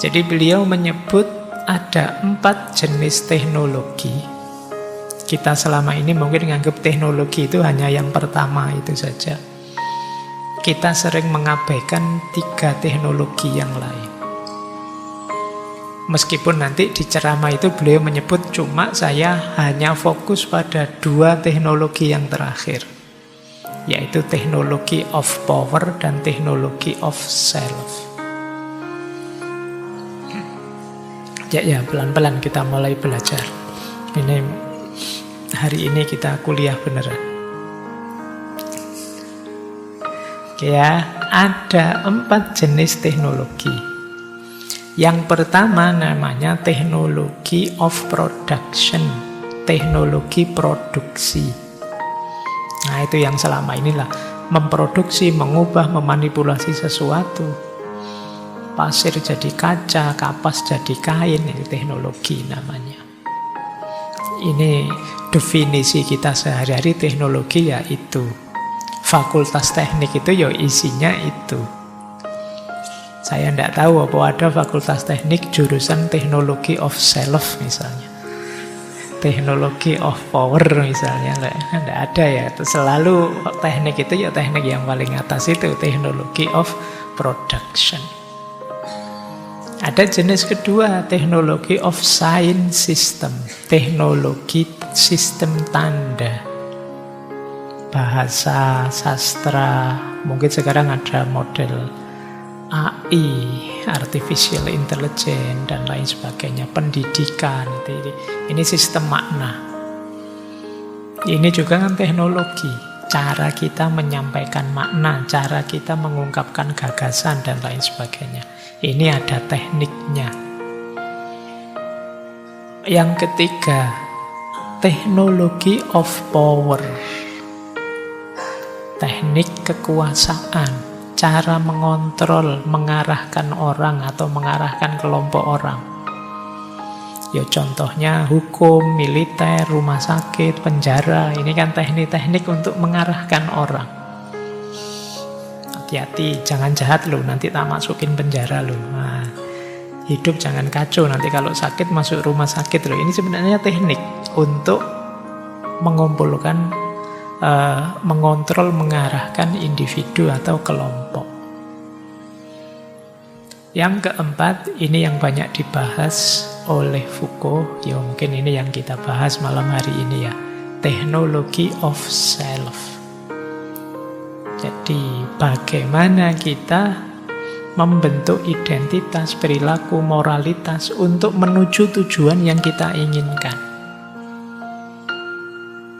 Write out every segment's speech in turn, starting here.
Jadi beliau menyebut ada 4 jenis teknologi. Kita selama ini mungkin menganggap teknologi itu hanya yang pertama itu saja. Kita sering mengabaikan 3 teknologi yang lain. Meskipun nanti di ceramah itu beliau menyebut cuma saya hanya fokus pada 2 teknologi yang terakhir, yaitu teknologi of power dan teknologi of self. Ya, pelan-pelan kita mulai belajar. Ini hari ini kita kuliah beneran. Ya, ada 4 jenis teknologi. Yang pertama namanya teknologi of production, teknologi produksi. Nah, itu yang selama inilah memproduksi, mengubah, memanipulasi sesuatu. Pasir jadi kaca, kapas jadi kain, itu teknologi namanya. Ini definisi kita sehari-hari teknologi ya itu. Fakultas teknik itu ya isinya itu. Saya tidak tahu apa ada fakultas teknik jurusan teknologi of self misalnya. Teknologi of power misalnya. Tidak ada ya. Selalu teknik itu ya teknik yang paling atas itu, teknologi of production. Ada jenis kedua, teknologi of science system, teknologi sistem tanda. Bahasa, sastra, mungkin sekarang ada model AI, artificial intelligence, dan lain sebagainya. Pendidikan, ini sistem makna. Ini juga kan teknologi. Cara kita menyampaikan makna, cara kita mengungkapkan gagasan, dan lain sebagainya. Ini ada tekniknya. Yang ketiga, teknologi of power. Teknik kekuasaan, cara mengontrol, mengarahkan orang atau mengarahkan kelompok orang. Ya contohnya hukum, militer, rumah sakit, penjara. Ini kan teknik-teknik untuk mengarahkan orang. Hati-hati, jangan jahat loh, nanti tak masukin penjara loh. Nah, hidup jangan kacau, nanti kalau sakit masuk rumah sakit loh. Ini sebenarnya teknik untuk mengumpulkan, mengontrol, mengarahkan individu atau kelompok. Yang keempat, ini yang banyak dibahas oleh Foucault, ya mungkin ini yang kita bahas malam hari ini ya, teknologi of self. Jadi bagaimana kita membentuk identitas, perilaku, moralitas untuk menuju tujuan yang kita inginkan.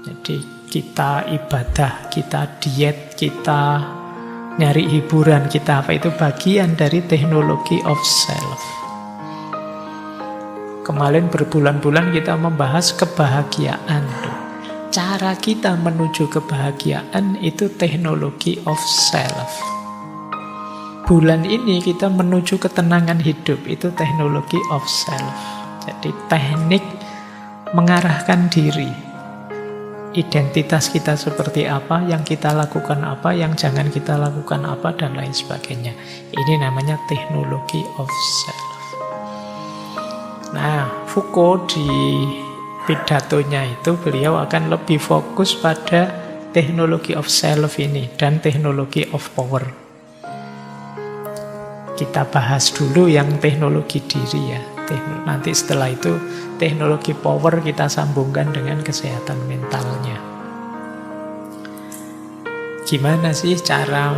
Jadi kita ibadah, kita diet, kita nyari hiburan, kita apa, itu bagian dari teknologi of self. Kemarin berbulan-bulan kita membahas kebahagiaan. Cara kita menuju kebahagiaan itu teknologi of self. Bulan ini kita menuju ketenangan hidup, itu teknologi of self. Jadi teknik mengarahkan diri. Identitas kita seperti apa, yang kita lakukan apa, yang jangan kita lakukan apa, dan lain sebagainya. Ini namanya teknologi of self. Nah, Foucault di pidatonya itu beliau akan lebih fokus pada teknologi of self ini dan teknologi of power. Kita bahas dulu yang teknologi diri ya. Nanti setelah itu teknologi power kita sambungkan dengan kesehatan mentalnya. Gimana sih cara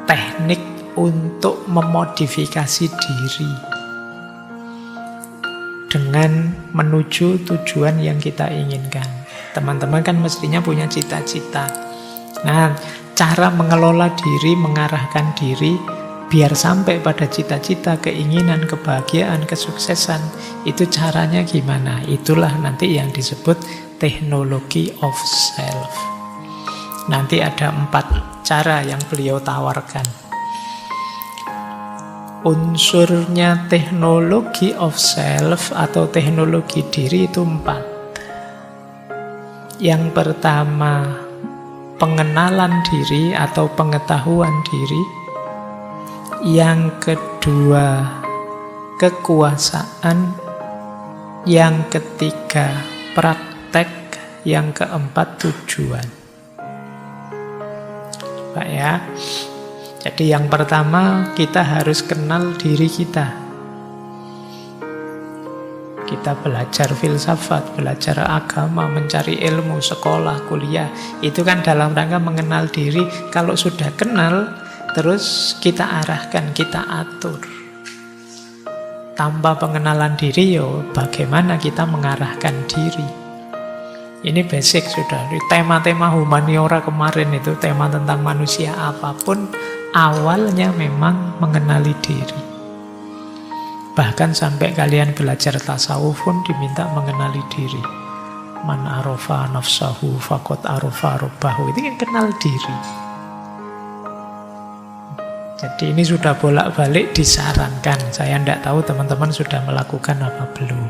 teknik untuk memodifikasi diri dengan menuju tujuan yang kita inginkan? Teman-teman kan mestinya punya cita-cita. Nah, cara mengelola diri, mengarahkan diri biar sampai pada cita-cita, keinginan, kebahagiaan, kesuksesan, itu caranya gimana? Itulah nanti yang disebut teknologi of self. Nanti ada 4 cara yang beliau tawarkan. Unsurnya teknologi of self atau teknologi diri itu 4. Yang pertama, pengenalan diri atau pengetahuan diri. Yang kedua, kekuasaan, yang ketiga praktek, yang keempat tujuan. Pak ya. Jadi yang pertama kita harus kenal diri kita. Kita belajar filsafat, belajar agama, mencari ilmu, sekolah, kuliah. Itu kan dalam rangka mengenal diri. Kalau sudah kenal, terus kita arahkan, kita atur. Tanpa pengenalan diri, bagaimana kita mengarahkan diri. Ini basic sudah. Tema-tema humaniora kemarin itu, tema tentang manusia apapun, awalnya memang mengenali diri. Bahkan sampai kalian belajar tasawuf pun diminta mengenali diri. Man arofa nafsahu faqad arofa rabbahu. Itu kan kenal diri. Jadi ini sudah bolak-balik disarankan. Saya tidak tahu teman-teman sudah melakukan apa belum.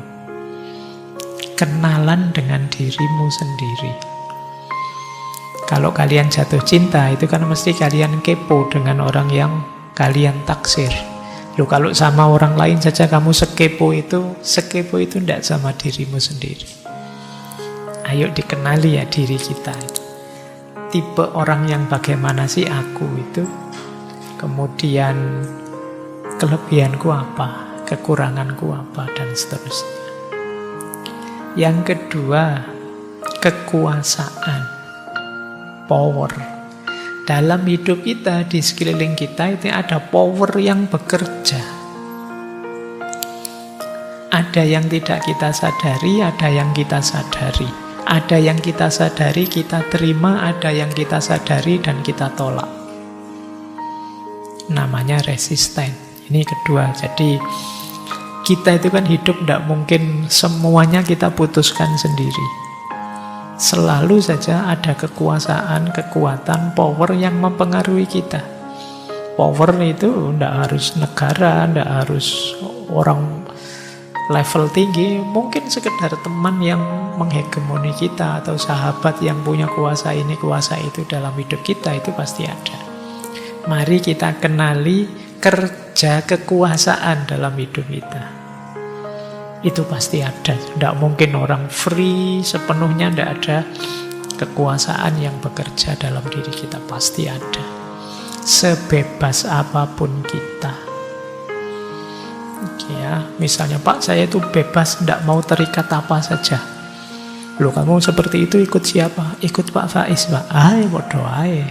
Kenalan dengan dirimu sendiri. Kalau kalian jatuh cinta, itu kan mesti kalian kepo dengan orang yang kalian taksir. Loh, kalau sama orang lain saja kamu sekepo itu tidak sama dirimu sendiri. Ayo dikenali ya diri kita. Tipe orang yang bagaimana sih aku itu? Kemudian kelebihanku apa? Kekuranganku apa? Dan seterusnya. Yang kedua, kekuasaan. Power. Dalam hidup kita, di sekeliling kita itu ada power yang bekerja. Ada yang tidak kita sadari, ada yang kita sadari. Ada yang kita sadari, kita terima, ada yang kita sadari dan kita tolak. Namanya resisten. Ini kedua. Jadi kita itu kan hidup tidak mungkin semuanya kita putuskan sendiri. Selalu saja ada kekuasaan, kekuatan, power yang mempengaruhi kita. Power itu tidak harus negara, tidak harus orang level tinggi. Mungkin sekedar teman yang menghegemoni kita atau sahabat yang punya kuasa ini, kuasa itu dalam hidup kita, itu pasti ada. Mari kita kenali kerja kekuasaan dalam hidup kita. Itu pasti ada. Tidak mungkin orang free sepenuhnya, tidak ada. Kekuasaan yang bekerja dalam diri kita pasti ada. Sebebas apapun kita. Ya, misalnya Pak, saya itu bebas, tidak mau terikat apa saja. Loh, kamu seperti itu ikut siapa? Ikut Pak Faiz, Pak. Bodoh ae.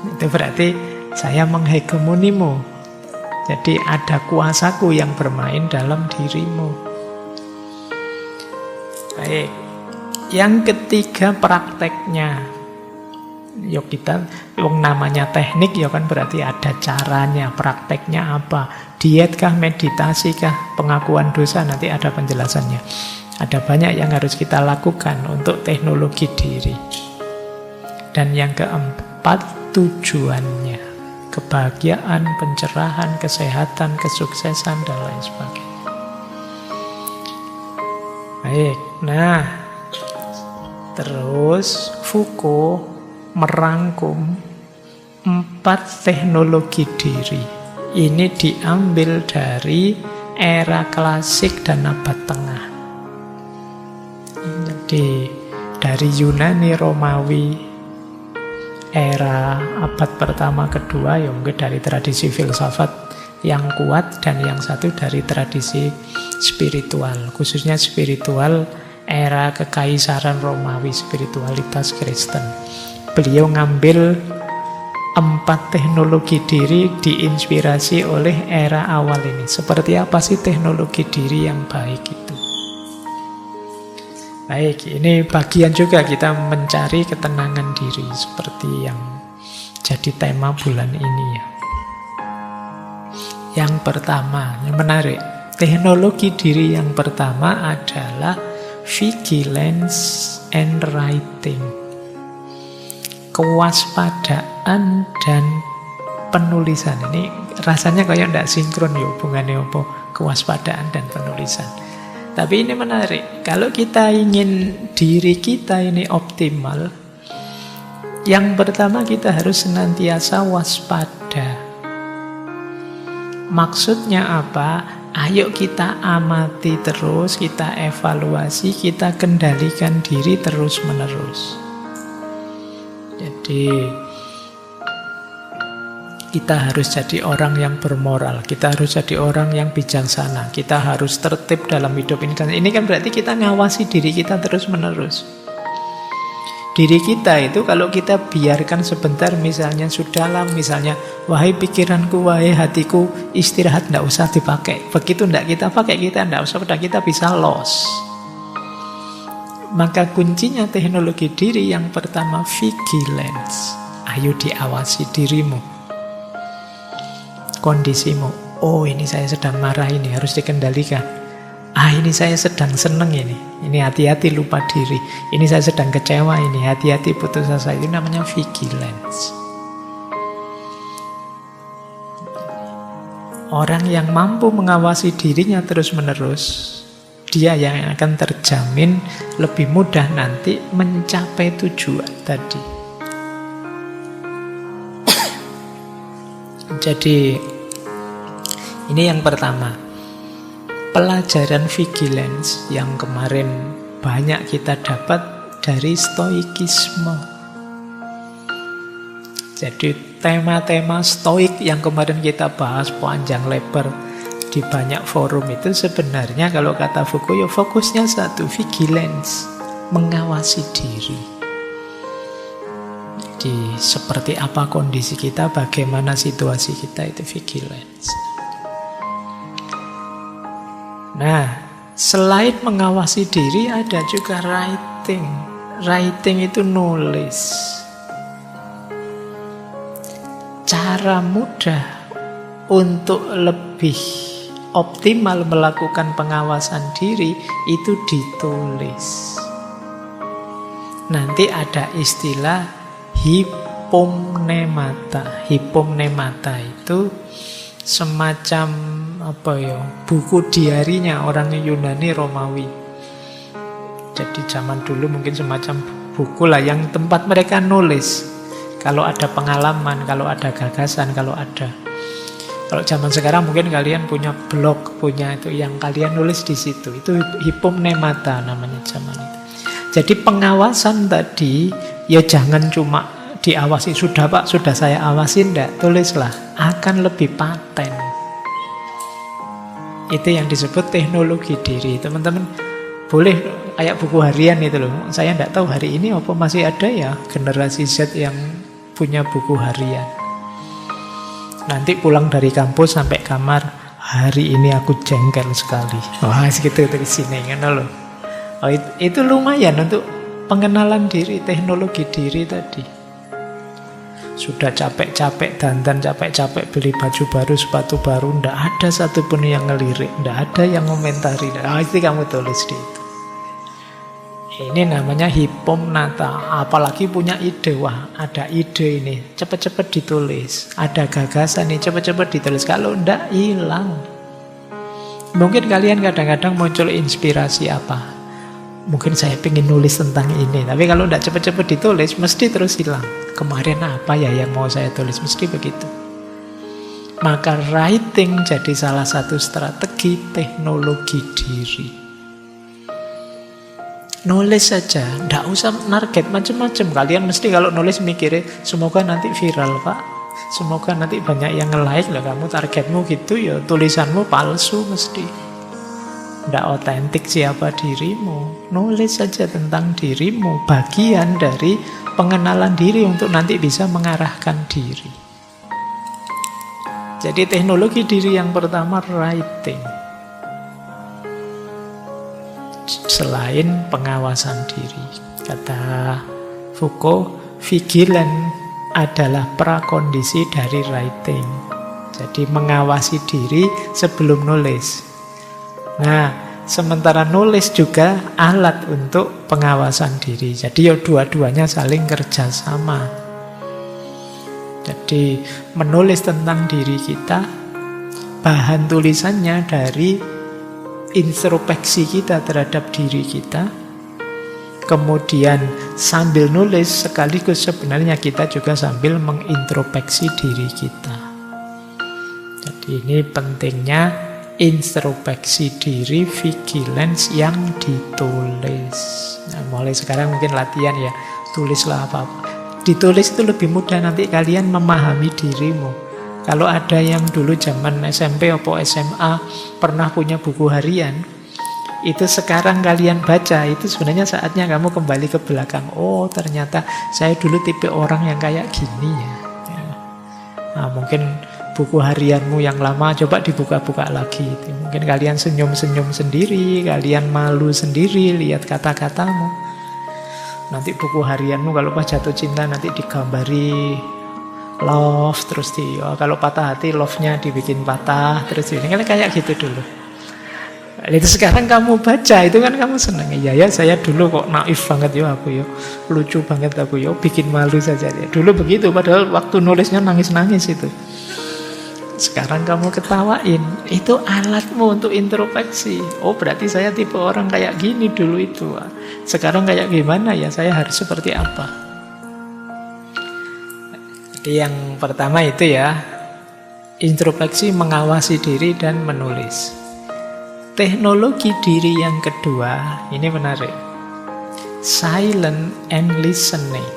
Itu berarti saya menghegemonimu. Jadi ada kuasaku yang bermain dalam dirimu. Baik. Yang ketiga prakteknya. Kita namanya teknik kan berarti ada caranya. Prakteknya apa? Diet kah, meditasi kah, pengakuan dosa, nanti ada penjelasannya. Ada banyak yang harus kita lakukan untuk teknologi diri. Dan yang keempat, tujuannya. Kebahagiaan, pencerahan, kesehatan, kesuksesan, dan lain sebagainya. Baik, nah terus Foucault merangkum 4 teknologi diri. Ini diambil dari era klasik dan abad tengah. Jadi dari Yunani, Romawi, era abad pertama, kedua, mungkin dari tradisi filsafat yang kuat, dan yang satu dari tradisi spiritual, khususnya spiritual era kekaisaran Romawi, spiritualitas Kristen. Beliau ngambil 4 teknologi diri diinspirasi oleh era awal ini. Seperti apa sih teknologi diri yang baik itu? Baik, ini bagian juga kita mencari ketenangan diri seperti yang jadi tema bulan ini ya. Yang pertama, yang menarik, teknologi diri yang pertama adalah vigilance and writing. Kewaspadaan dan penulisan. Ini rasanya kayak tidak sinkron ya hubungannya apa kewaspadaan dan penulisan. Tapi ini menarik, kalau kita ingin diri kita ini optimal, yang pertama kita harus senantiasa waspada. Maksudnya apa? Ayo kita amati terus, kita evaluasi, kita kendalikan diri terus-menerus. Jadi kita harus jadi orang yang bermoral, kita harus jadi orang yang bijaksana, kita harus tertib dalam hidup ini. Dan ini kan berarti kita ngawasi diri kita terus-menerus. Diri kita itu kalau kita biarkan sebentar, misalnya sudah, misalnya wahai pikiranku, wahai hatiku, istirahat, tidak usah dipakai. Begitu tidak kita pakai, kita tidak usah, udah kita bisa loss. Maka kuncinya teknologi diri yang pertama vigilance. Ayo diawasi dirimu, kondisimu. Oh, ini saya sedang marah, ini harus dikendalikan. Ini saya sedang seneng ini hati-hati lupa diri. Ini saya sedang kecewa, ini hati-hati putus asa. Itu namanya vigilance. Orang yang mampu mengawasi dirinya terus-menerus, dia yang akan terjamin lebih mudah nanti mencapai tujuan tadi. Jadi ini yang pertama. Pelajaran vigilance yang kemarin banyak kita dapat dari stoikisme. Jadi tema-tema stoik yang kemarin kita bahas panjang lebar di banyak forum itu sebenarnya kalau kata Foucault ya fokusnya satu, vigilance, mengawasi diri. Jadi seperti apa kondisi kita, bagaimana situasi kita, itu vigilance. Nah, selain mengawasi diri ada juga writing. Writing itu nulis. Cara mudah untuk lebih optimal melakukan pengawasan diri itu ditulis. Nanti ada istilah hypomnemata. Hypomnemata itu semacam buku diarinya orang Yunani Romawi. Jadi zaman dulu mungkin semacam buku lah yang tempat mereka nulis. Kalau ada pengalaman, kalau ada gagasan, kalau zaman sekarang mungkin kalian punya blog, punya itu yang kalian nulis di situ. Itu hypomnemata namanya zaman itu. Jadi pengawasan tadi ya jangan cuma diawasi, sudah Pak, sudah saya awasin, enggak, tulislah, akan lebih paten. Itu yang disebut teknologi diri. Teman-teman boleh kayak buku harian itu loh. Saya tidak tahu hari ini apa masih ada ya generasi Z yang punya buku harian. Nanti pulang dari kampus sampai kamar, hari ini aku jengkel sekali. Wah, segitu dari sini kan loh. Oh, itu lumayan untuk pengenalan diri, teknologi diri tadi. Sudah capek-capek dandan, capek-capek beli baju baru, sepatu baru, ndak ada satupun yang ngelirik, ndak ada yang komentari. Itu kamu tulis di itu. Ini namanya hypomnata. Apalagi punya ide, wah ada ide ini, cepet-cepet ditulis. Ada gagasan nih, cepet-cepet ditulis. Kalau ndak hilang. Mungkin kalian kadang-kadang muncul inspirasi apa? Mungkin saya pengen nulis tentang ini, tapi kalau ndak cepet-cepet ditulis, mesti terus hilang. Kemarin apa ya yang mau saya tulis, mesti begitu. Maka writing jadi salah satu strategi teknologi diri. Nulis saja, ndak usah target macam-macam. Kalian mesti kalau nulis mikirnya semoga nanti viral Pak, semoga nanti banyak yang nge-like lah. Kamu targetmu gitu ya, tulisanmu palsu mesti. Ndak otentik siapa dirimu. Nulis saja tentang dirimu, bagian dari pengenalan diri untuk nanti bisa mengarahkan diri. Jadi teknologi diri yang pertama writing. Selain pengawasan diri, kata Foucault, vigilant adalah prakondisi dari writing. Jadi mengawasi diri sebelum nulis. Nah, sementara nulis juga alat untuk pengawasan diri. Jadi ya dua-duanya saling kerjasama. Jadi menulis tentang diri kita, bahan tulisannya dari introspeksi kita terhadap diri kita. Kemudian sambil nulis sekaligus sebenarnya kita juga sambil mengintrospeksi diri kita. Ini pentingnya introspeksi diri, vigilance yang ditulis. Nah, mulai sekarang mungkin latihan ya, tulislah apa-apa. Ditulis itu lebih mudah, nanti kalian memahami dirimu. Kalau ada yang dulu zaman SMP atau SMA pernah punya buku harian, itu sekarang kalian baca, itu sebenarnya saatnya kamu kembali ke belakang. Oh, ternyata saya dulu tipe orang yang kayak gini ya. Nah, mungkin buku harianmu yang lama coba dibuka-buka lagi. Mungkin kalian senyum-senyum sendiri, kalian malu sendiri lihat kata-katamu. Nanti buku harianmu kalau pas jatuh cinta nanti digambari love, terus kalau patah hati love-nya dibikin patah, terus ini kan kayak gitu dulu. Itu sekarang kamu baca, itu kan kamu senang. Ya saya dulu kok naif banget ya aku ya, lucu banget aku ya, bikin malu saja ya. Dulu begitu, padahal waktu nulisnya nangis-nangis itu. Sekarang kamu ketawain, itu alatmu untuk introspeksi. Oh, berarti saya tipe orang kayak gini dulu itu. Sekarang kayak gimana ya, saya harus seperti apa? Jadi yang pertama itu ya, introspeksi, mengawasi diri dan menulis. Teknologi diri yang kedua, ini menarik. Silent and listening.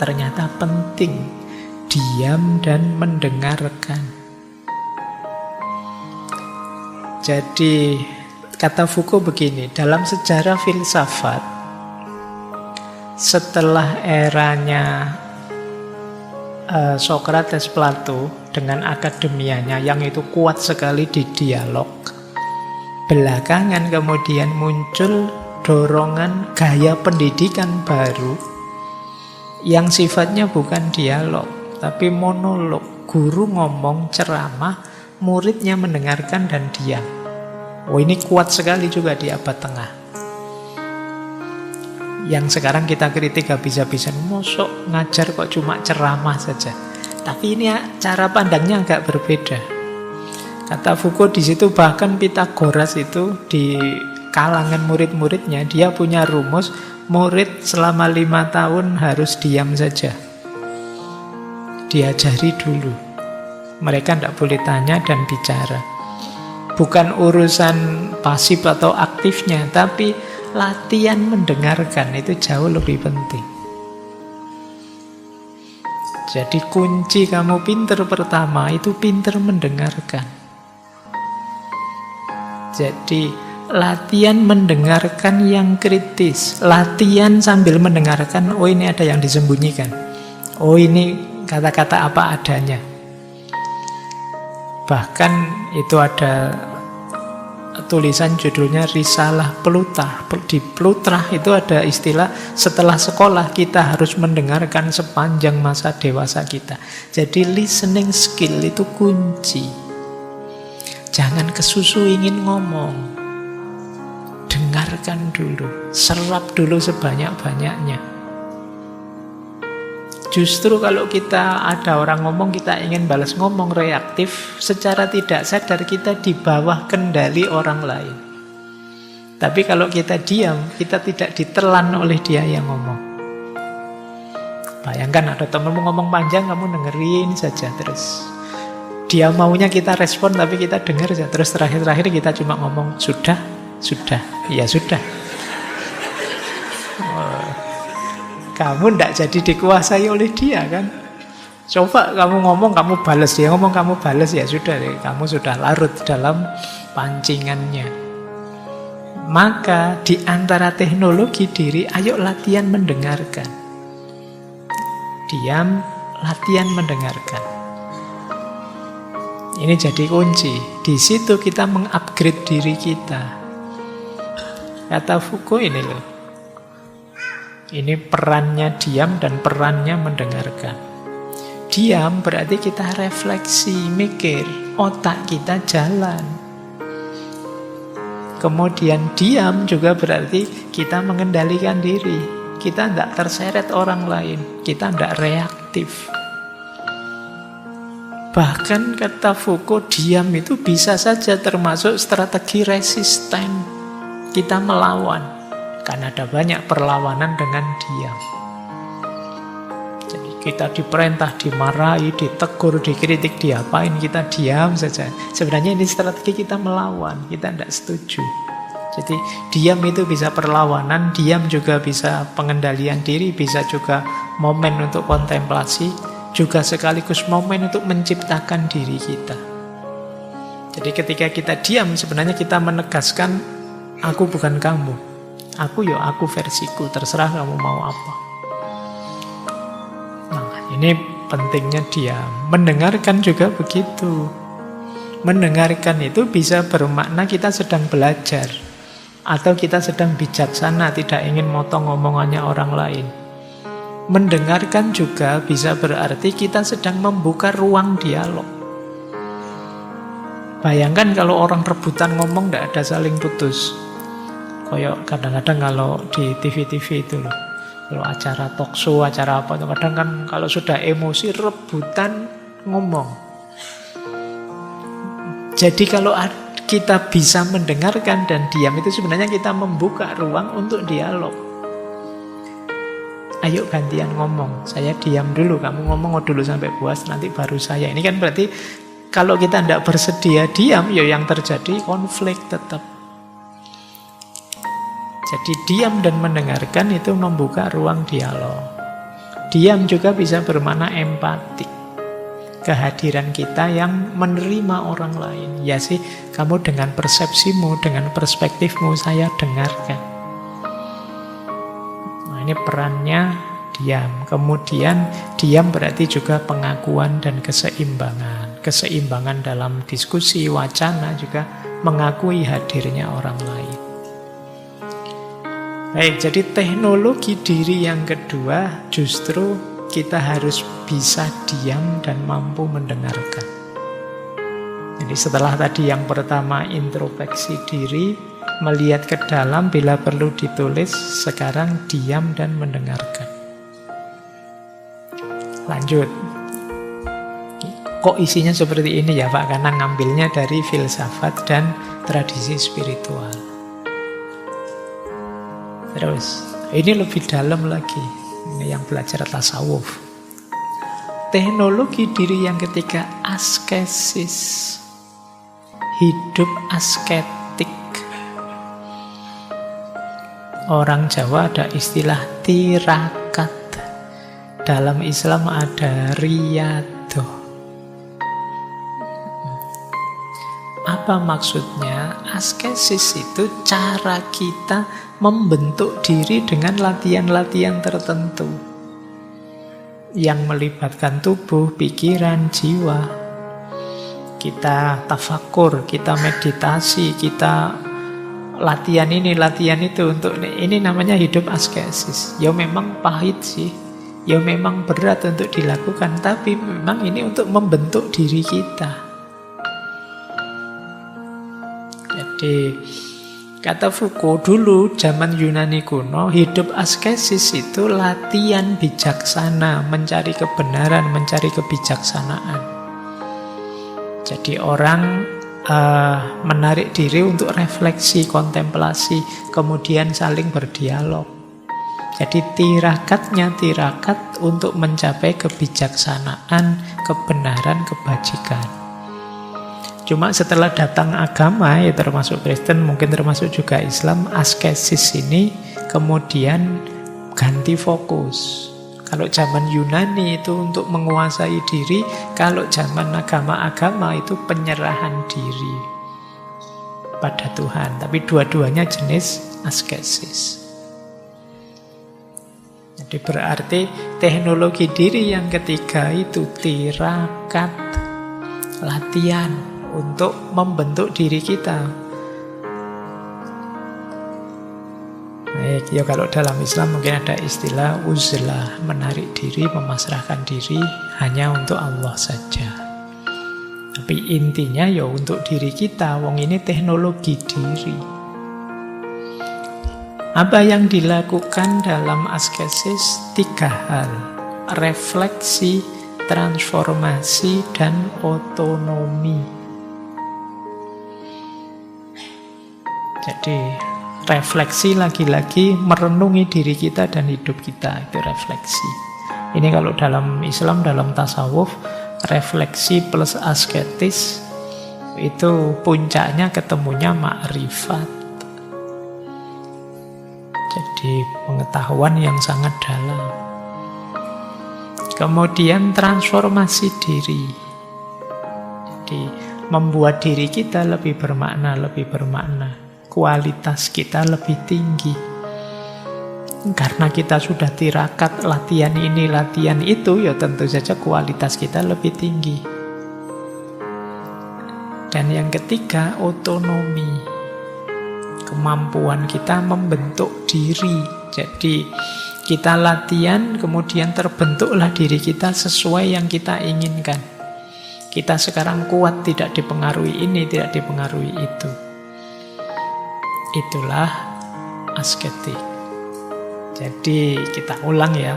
Ternyata penting. Diam dan mendengarkan. Jadi, kata Foucault begini, dalam sejarah filsafat, setelah eranya Socrates, Plato, dengan akademianya yang itu kuat sekali di dialog, belakangan kemudian muncul dorongan gaya pendidikan baru yang sifatnya bukan dialog, tapi monolog. Guru ngomong, ceramah, muridnya mendengarkan dan diam. Oh, ini kuat sekali juga di abad tengah. Yang sekarang kita kritik habis-habisan, mosok ngajar kok cuma ceramah saja. Tapi ini cara pandangnya agak berbeda. Kata Foucault di situ, bahkan Pythagoras itu di kalangan murid-muridnya dia punya rumus, murid selama 5 tahun harus diam saja. Diajari dulu. Mereka tidak boleh tanya dan bicara. Bukan urusan pasif atau aktifnya, tapi latihan mendengarkan itu jauh lebih penting. Jadi kunci kamu pinter pertama itu pinter mendengarkan. Jadi latihan mendengarkan yang kritis. Latihan sambil mendengarkan, oh ini ada yang disembunyikan. Oh ini kata-kata apa adanya. Bahkan itu ada tulisan judulnya Risalah Plutarch. Di Plutarch itu ada istilah, setelah sekolah kita harus mendengarkan sepanjang masa dewasa kita. Jadi listening skill itu kunci. Jangan kesusu ingin ngomong. Dengarkan dulu, serap dulu sebanyak-banyaknya. Justru kalau kita ada orang ngomong, kita ingin balas ngomong reaktif, secara tidak sadar kita di bawah kendali orang lain. Tapi kalau kita diam, kita tidak ditelan oleh dia yang ngomong. Bayangkan ada temanmu ngomong panjang, kamu dengerin saja terus. Dia maunya kita respon, tapi kita dengar saja. Terus terakhir-terakhir kita cuma ngomong, sudah, ya sudah. Kamu tidak jadi dikuasai oleh dia kan. Coba kamu ngomong, kamu balas. Dia ngomong, kamu balas, ya sudah. Kamu sudah larut dalam pancingannya. Maka di antara teknologi diri, ayo latihan mendengarkan. Diam, latihan mendengarkan. Ini jadi kunci. Di situ kita mengupgrade diri kita. Kata Foucault ini loh. Ini perannya diam dan perannya mendengarkan. Diam berarti kita refleksi, mikir, otak kita jalan. Kemudian diam juga berarti kita mengendalikan diri. Kita tidak terseret orang lain. Kita tidak reaktif. Bahkan kata Foucault, diam itu bisa saja termasuk strategi resisten. Kita melawan. Karena ada banyak perlawanan dengan diam. Jadi Kita diperintah, dimarahi, ditegur, dikritik, diapain, kita diam saja. Sebenarnya ini strategi kita melawan, kita tidak setuju. Jadi diam itu bisa perlawanan, diam juga bisa pengendalian diri, bisa juga momen untuk kontemplasi, juga sekaligus momen untuk menciptakan diri kita. Jadi ketika kita diam, sebenarnya kita menegaskan, aku bukan kamu. Aku ya aku versiku, terserah kamu mau apa. Nah, ini pentingnya diam. Mendengarkan juga begitu. Mendengarkan itu bisa bermakna kita sedang belajar. Atau kita sedang bijaksana, tidak ingin motong omongannya orang lain. Mendengarkan juga bisa berarti kita sedang membuka ruang dialog. Bayangkan kalau orang rebutan ngomong tidak ada saling putus. Kayak kadang-kadang kalau di TV-TV itu loh, kalau acara talk show, acara apa, kadang kan kalau sudah emosi rebutan ngomong. Jadi kalau kita bisa mendengarkan dan diam itu sebenarnya kita membuka ruang untuk dialog. Ayo gantian ngomong, saya diam dulu, kamu ngomong dulu sampai puas, nanti baru saya. Ini kan berarti kalau kita tidak bersedia diam, ya yang terjadi konflik tetap. Jadi diam dan mendengarkan itu membuka ruang dialog. Diam juga bisa bermakna empatik. Kehadiran kita yang menerima orang lain. Ya sih, kamu dengan persepsimu, dengan perspektifmu, saya dengarkan. Nah, ini perannya diam. Kemudian diam berarti juga pengakuan dan keseimbangan. Keseimbangan dalam diskusi, wacana juga mengakui hadirnya orang lain. Baik, jadi teknologi diri yang kedua justru kita harus bisa diam dan mampu mendengarkan. Jadi setelah tadi yang pertama introspeksi diri, melihat ke dalam bila perlu ditulis, sekarang diam dan mendengarkan. Lanjut. Kok isinya seperti ini ya Pak? Karena ngambilnya dari filsafat dan tradisi spiritual. Terus, ini lebih dalam lagi. Ini yang belajar tasawuf. Teknologi diri yang ketiga, askesis. Hidup asketik. Orang Jawa ada istilah tirakat. Dalam Islam ada riyadhah. Apa maksudnya? Askesis itu cara kita membentuk diri dengan latihan-latihan tertentu yang melibatkan tubuh, pikiran, jiwa. Kita tafakur, kita meditasi, kita latihan ini, latihan itu. Untuk ini namanya hidup askesis. Ya memang pahit sih, ya memang berat untuk dilakukan, tapi memang ini untuk membentuk diri kita. Jadi kata Foucault dulu zaman Yunani kuno, hidup askesis itu latihan bijaksana, mencari kebenaran, mencari kebijaksanaan. Jadi orang menarik diri untuk refleksi, kontemplasi, kemudian saling berdialog. Jadi tirakatnya tirakat untuk mencapai kebijaksanaan, kebenaran, kebajikan. Cuma setelah datang agama, ya termasuk Kristen, mungkin termasuk juga Islam, askesis ini kemudian ganti fokus. Kalau zaman Yunani itu untuk menguasai diri, kalau zaman agama-agama itu penyerahan diri pada Tuhan. Tapi dua-duanya jenis askesis. Jadi berarti teknologi diri yang ketiga itu tirakat, latihan untuk membentuk diri kita. Baik, ya kalau dalam Islam mungkin ada istilah uzlah, menarik diri, memasrahkan diri hanya untuk Allah saja. Tapi intinya ya untuk diri kita, wong ini teknologi diri. Apa yang dilakukan dalam askesis? 3 hal. Refleksi, transformasi, dan otonomi. Jadi refleksi lagi-lagi merenungi diri kita dan hidup kita, itu refleksi. Ini kalau dalam Islam, dalam tasawuf, refleksi plus asketis itu puncaknya ketemunya makrifat. Jadi pengetahuan yang sangat dalam. Kemudian transformasi diri. Jadi membuat diri kita lebih bermakna. Kualitas kita lebih tinggi. Karena kita sudah tirakat latihan ini, latihan itu, ya tentu saja kualitas kita lebih tinggi. Dan yang ketiga, otonomi. Kemampuan kita membentuk diri. Jadi kita latihan, kemudian terbentuklah diri kita sesuai yang kita inginkan. Kita sekarang kuat, tidak dipengaruhi ini, tidak dipengaruhi itu. Itulah asketik. Jadi kita ulang ya.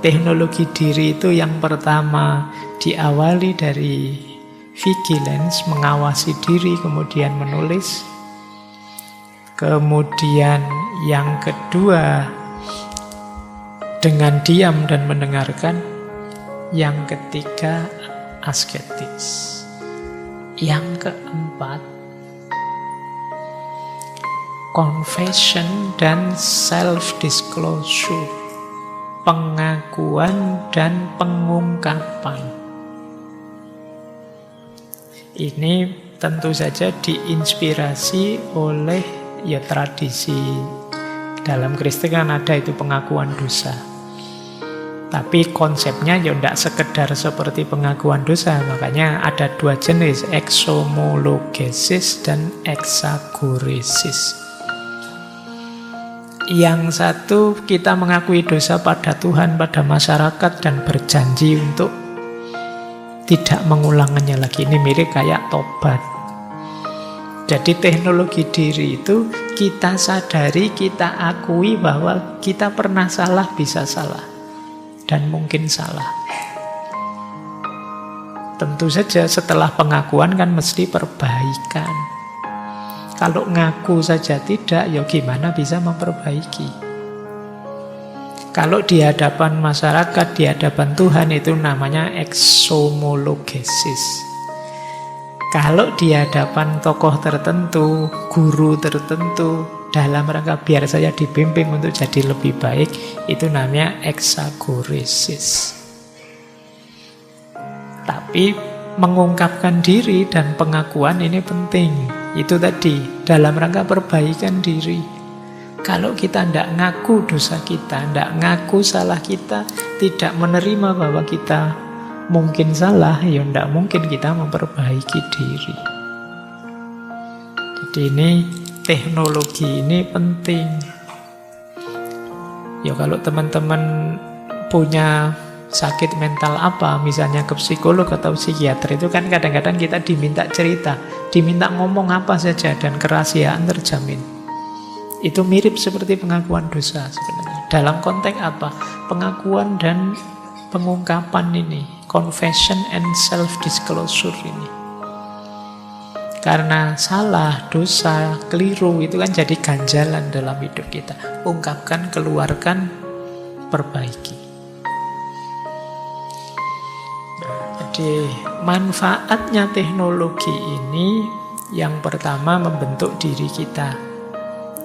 Teknologi diri itu yang pertama diawali dari vigilance, mengawasi diri, kemudian menulis. Kemudian yang kedua dengan diam dan mendengarkan. Yang ketiga asketis. Yang keempat confession dan self-disclosure, pengakuan dan pengungkapan. Ini tentu saja diinspirasi oleh tradisi. Dalam Kristen kan ada itu pengakuan dosa. Tapi konsepnya tidak sekedar seperti pengakuan dosa. Makanya ada dua jenis, exomologesis dan exagoresis. Yang satu kita mengakui dosa pada Tuhan, pada masyarakat, dan berjanji untuk tidak mengulangannya lagi. Ini mirip kayak tobat. Jadi teknologi diri itu kita sadari, kita akui bahwa kita pernah salah, bisa salah, dan mungkin salah. Tentu saja setelah pengakuan kan mesti perbaikan. Kalau ngaku saja tidak, ya gimana bisa memperbaiki? Kalau di hadapan masyarakat, di hadapan Tuhan, itu namanya exomologesis. Kalau di hadapan tokoh tertentu, guru tertentu, dalam rangka biar saya dibimbing untuk jadi lebih baik, itu namanya exagoresis. Tapi mengungkapkan diri dan pengakuan ini penting. Itu tadi, dalam rangka perbaikan diri. Kalau kita tidak ngaku dosa kita, tidak ngaku salah kita, tidak menerima bahwa kita mungkin salah, ya tidak mungkin kita memperbaiki diri. Jadi ini, teknologi ini penting. Ya kalau teman-teman punya sakit mental apa, misalnya ke psikolog atau psikiater, itu kan kadang-kadang kita diminta cerita, diminta ngomong apa saja, dan kerahasiaan terjamin. Itu mirip seperti pengakuan dosa sebenarnya. Dalam konteks apa? Pengakuan dan pengungkapan ini, confession and self-disclosure ini. Karena salah, dosa, keliru, itu kan jadi ganjalan dalam hidup kita. Ungkapkan, keluarkan, perbaiki. Jadi manfaatnya teknologi ini, yang pertama membentuk diri kita,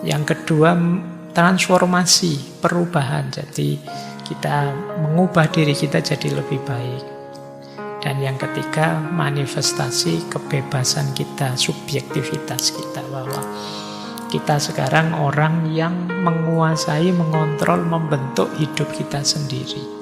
yang kedua transformasi, perubahan. Jadi kita mengubah diri kita jadi lebih baik, dan yang ketiga manifestasi kebebasan kita, subjektivitas kita, bahwa kita sekarang orang yang menguasai, mengontrol, membentuk hidup kita sendiri.